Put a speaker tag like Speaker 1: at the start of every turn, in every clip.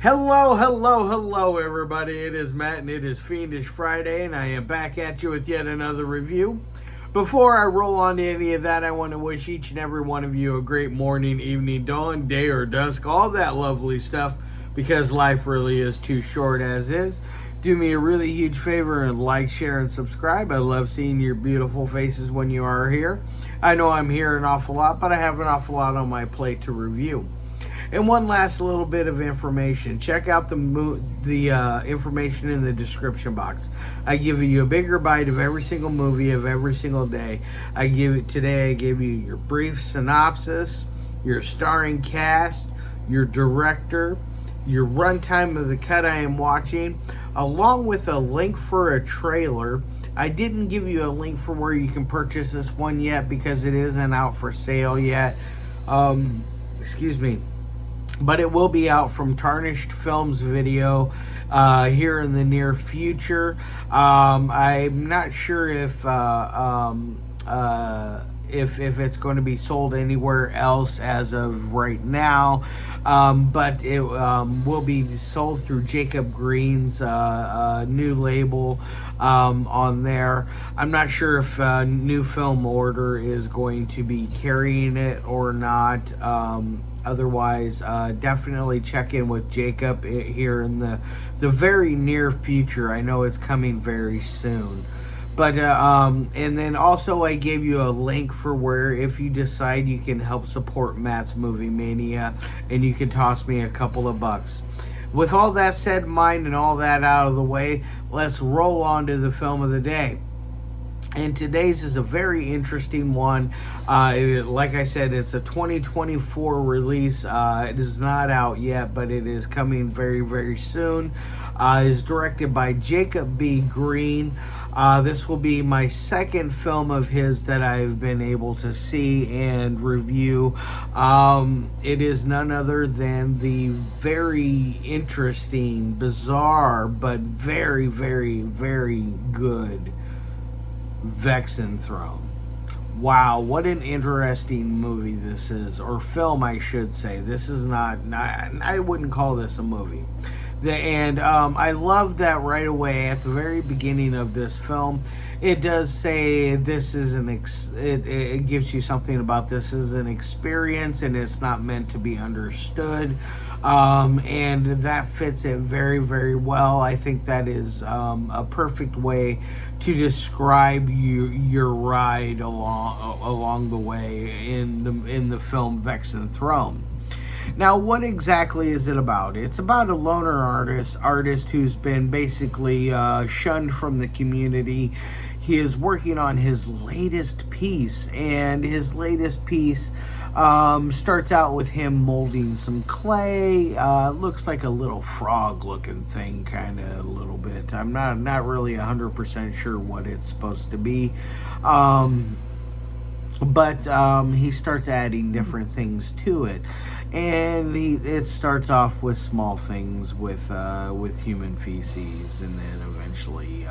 Speaker 1: Hello, hello, hello, everybody. It is Matt, and it is Fiendish Friday, and I am back at you with yet another review. Before I roll on to any of that, I want to wish each and every one of you a great morning, evening, dawn, day, or dusk, all that lovely stuff, because life really is too short as is. Do me a really huge favor and like, share, and subscribe. I love seeing your beautiful faces when you are here. I know I'm here an awful lot, but I have an awful lot on my plate to review. And one last little bit of information. Check out the information in the description box. I give you a bigger bite of every single movie of every single day. I give you your brief synopsis, your starring cast, your director, your runtime of the cut I am watching, along with a link for a trailer. I didn't give you a link for where you can purchase this one yet because it isn't out for sale yet. Excuse me. But it will be out from Tarnished Films Video here in the near future. I'm not sure if it's going to be sold anywhere else as of right now, but it will be sold through Jacob Green's new label on there. I'm not sure if New Film Order is going to be carrying it or not. Otherwise, definitely check in with Jacob here in the very near future. I know it's coming very soon. But and then also I gave you a link for where if you decide you can help support Matt's Movie Mania, and you can toss me a couple of bucks. With all that said in mind and all that out of the way, let's roll on to the film of the day. And today's is a very interesting one. Like I said, it's a 2024 release. It is not out yet, but it is coming very, very soon. It is directed by Jacob B. Green. This will be my second film of his that I've been able to see and review. It is none other than the very interesting, bizarre, but very, very, very good Vexanthrone. Wow, what an interesting movie this is, or film, I should say. This is not I wouldn't call this a movie. I love that right away at the very beginning of this film. It does say this is it gives you something about this is an experience and it's not meant to be understood. And that fits it very, very well. I think that is a perfect way to describe your ride along the way in the film Vexanthrone. Now, what exactly is it about? It's about a loner artist who's been basically shunned from the community. He is working on his latest piece, and his latest piece starts out with him molding some clay. Looks like a little frog-looking thing, kind of a little bit. I'm not really 100% sure what it's supposed to be. But he starts adding different things to it, and it starts off with small things with human feces, and then eventually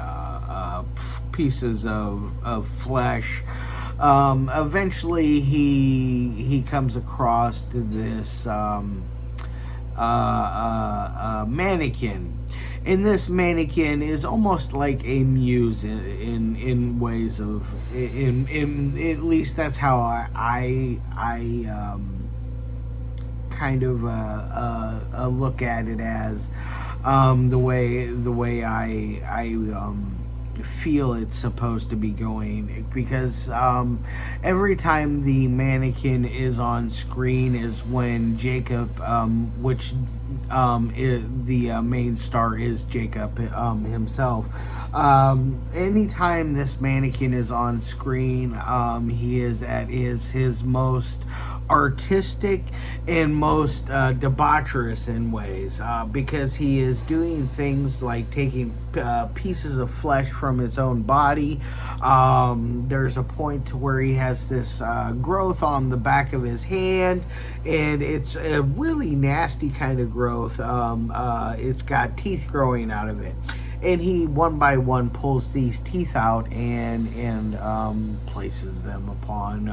Speaker 1: pieces of flesh. Eventually, he comes across this mannequin. And this mannequin is almost like a muse in ways of in at least that's how I kind of look at it as the way I feel it's supposed to be going, because every time the mannequin is on screen is when Jacob, which the main star is Jacob himself. Anytime this mannequin is on screen, he is at his most artistic and most debaucherous in ways, because he is doing things like taking pieces of flesh from his own body. There's a point to where he has this growth on the back of his hand, and it's a really nasty kind of growth. It's got teeth growing out of it, and he one by one pulls these teeth out and places them upon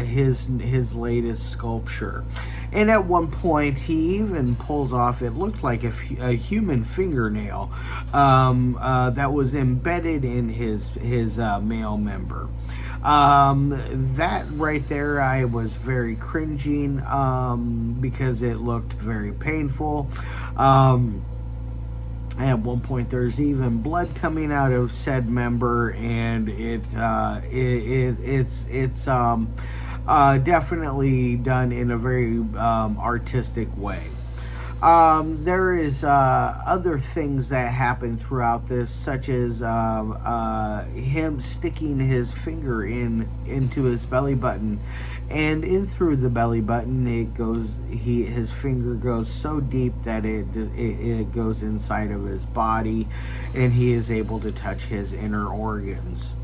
Speaker 1: his latest sculpture. And at one point, he even pulls off, it looked like a human fingernail that was embedded in his male member. That right there, I was very cringing because it looked very painful. At one point, there's even blood coming out of said member, and it's definitely done in a very artistic way. There is other things that happen throughout this, such as him sticking his finger into his belly button, and in through the belly button, his finger goes so deep that it goes inside of his body, and he is able to touch his inner organs.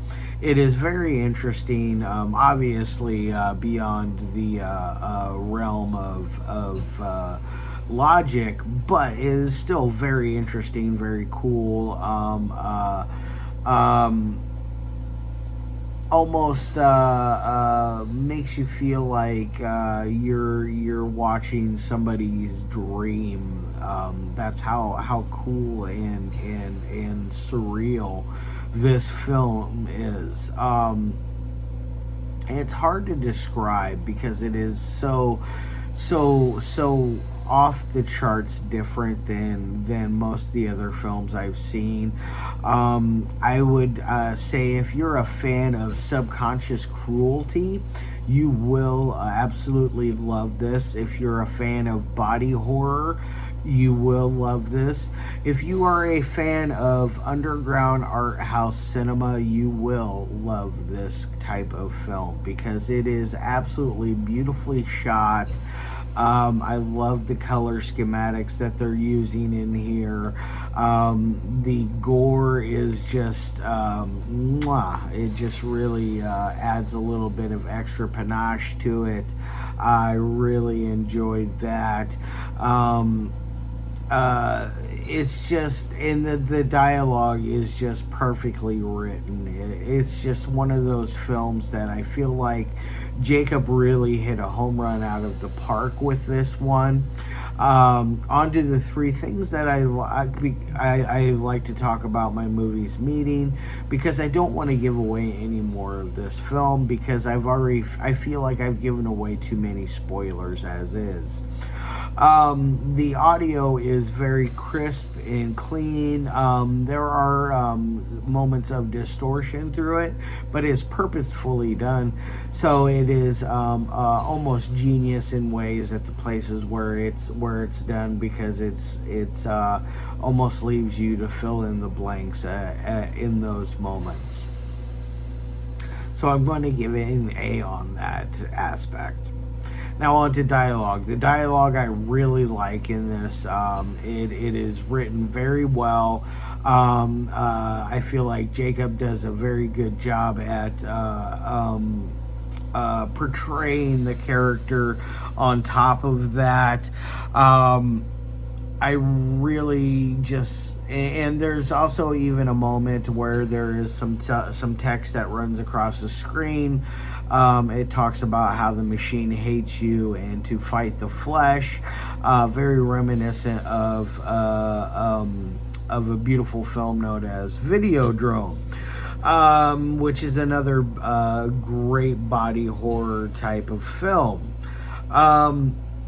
Speaker 1: It is very interesting, obviously beyond the realm of logic, but it is still very interesting, very cool. Almost makes you feel like you're watching somebody's dream. That's how cool and surreal this film is. And it's hard to describe because it is so off the charts different than most of the other films I've seen. I would say if you're a fan of subconscious cruelty, you will absolutely love this. If you're a fan of body horror, you will love this. If you are a fan of underground art house cinema, you will love this type of film because it is absolutely beautifully shot. I love the color schematics that they're using in here. The gore is just, it just really adds a little bit of extra panache to it. I really enjoyed that. It's just, and the dialogue is just perfectly written. It's just one of those films that I feel like Jacob really hit a home run out of the park with this one. On to the three things that I like to talk about my movies meeting, because I don't want to give away any more of this film because I feel like I've given away too many spoilers as is. The audio is very crisp and clean. There are moments of distortion through it, but it's purposefully done. So it is almost genius in ways at the places where it's done, because it's almost leaves you to fill in the blanks in those moments. So I'm going to give it an A on that aspect. Now on to dialogue. The dialogue I really like in this. It is written very well. I feel like Jacob does a very good job at portraying the character. On top of that, I really just, and there's also even a moment where there is some text that runs across the screen. It talks about how the machine hates you and to fight the flesh. Very reminiscent of a beautiful film known as Videodrome, which is another great body horror type of film.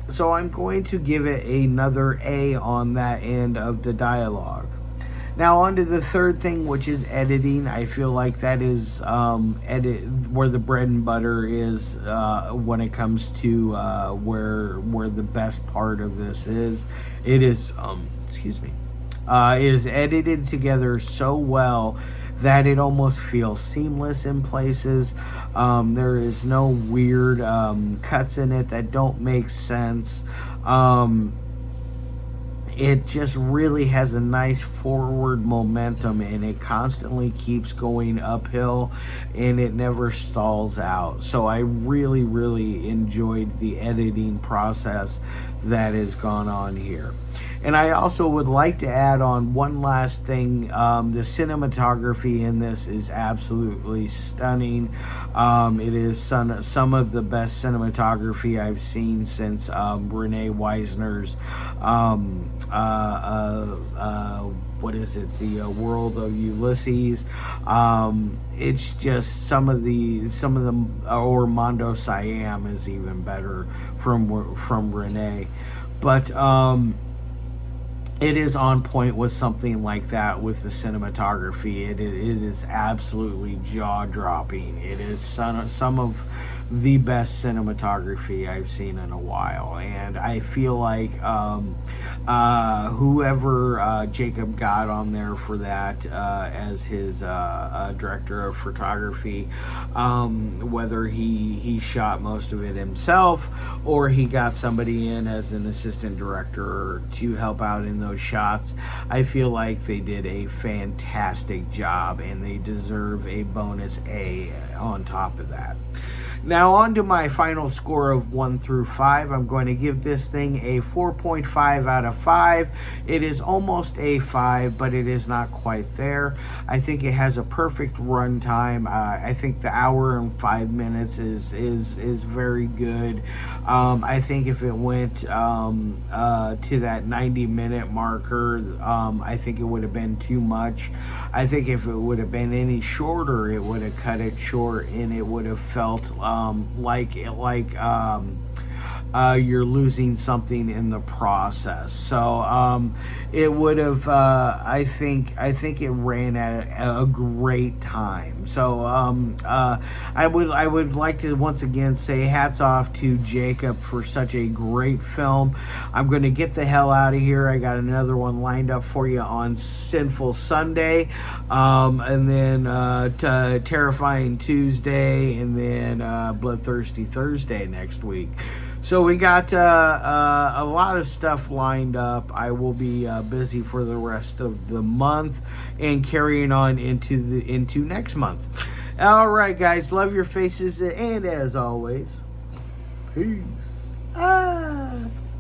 Speaker 1: So I'm going to give it another A on that end of the dialogue. Now on to the third thing, which is editing. I feel like that is where the bread and butter is when it comes to where the best part of this is. It is it is edited together so well that it almost feels seamless in places. There is no weird cuts in it that don't make sense. It just really has a nice forward momentum, and it constantly keeps going uphill, and it never stalls out. So I really, really enjoyed the editing process that has gone on here. And I also would like to add on one last thing. The cinematography in this is absolutely stunning. It is some of the best cinematography I've seen since Renee Wisner's what is it, the World of Ulysses. It's just some of the or Mondo Siam is even better from Renee, but it is on point with something like that with the cinematography. It is absolutely jaw dropping. It is some of the best cinematography I've seen in a while, and I feel like whoever Jacob got on there for that as his director of photography, whether he shot most of it himself or he got somebody in as an assistant director to help out in those shots, I feel like they did a fantastic job and they deserve a bonus A on top of that. Now on to my final score of 1 through 5. I'm going to give this thing a 4.5 out of 5. It is almost a 5, but it is not quite there. I think it has a perfect run time. I think the hour and 5 minutes is very good. I think if it went to that 90-minute marker, I think it would have been too much. I think if it would have been any shorter, it would have cut it short, and it would have felt like you're losing something in the process. So it would have. I think it ran at a great time. So I would like to once again say hats off to Jacob for such a great film. I'm going to get the hell out of here. I got another one lined up for you on Sinful Sunday, and then Terrifying Tuesday, and then Bloodthirsty Thursday next week. So we got a lot of stuff lined up. I will be busy for the rest of the month and carrying on into next month. All right, guys, love your faces, and as always, peace.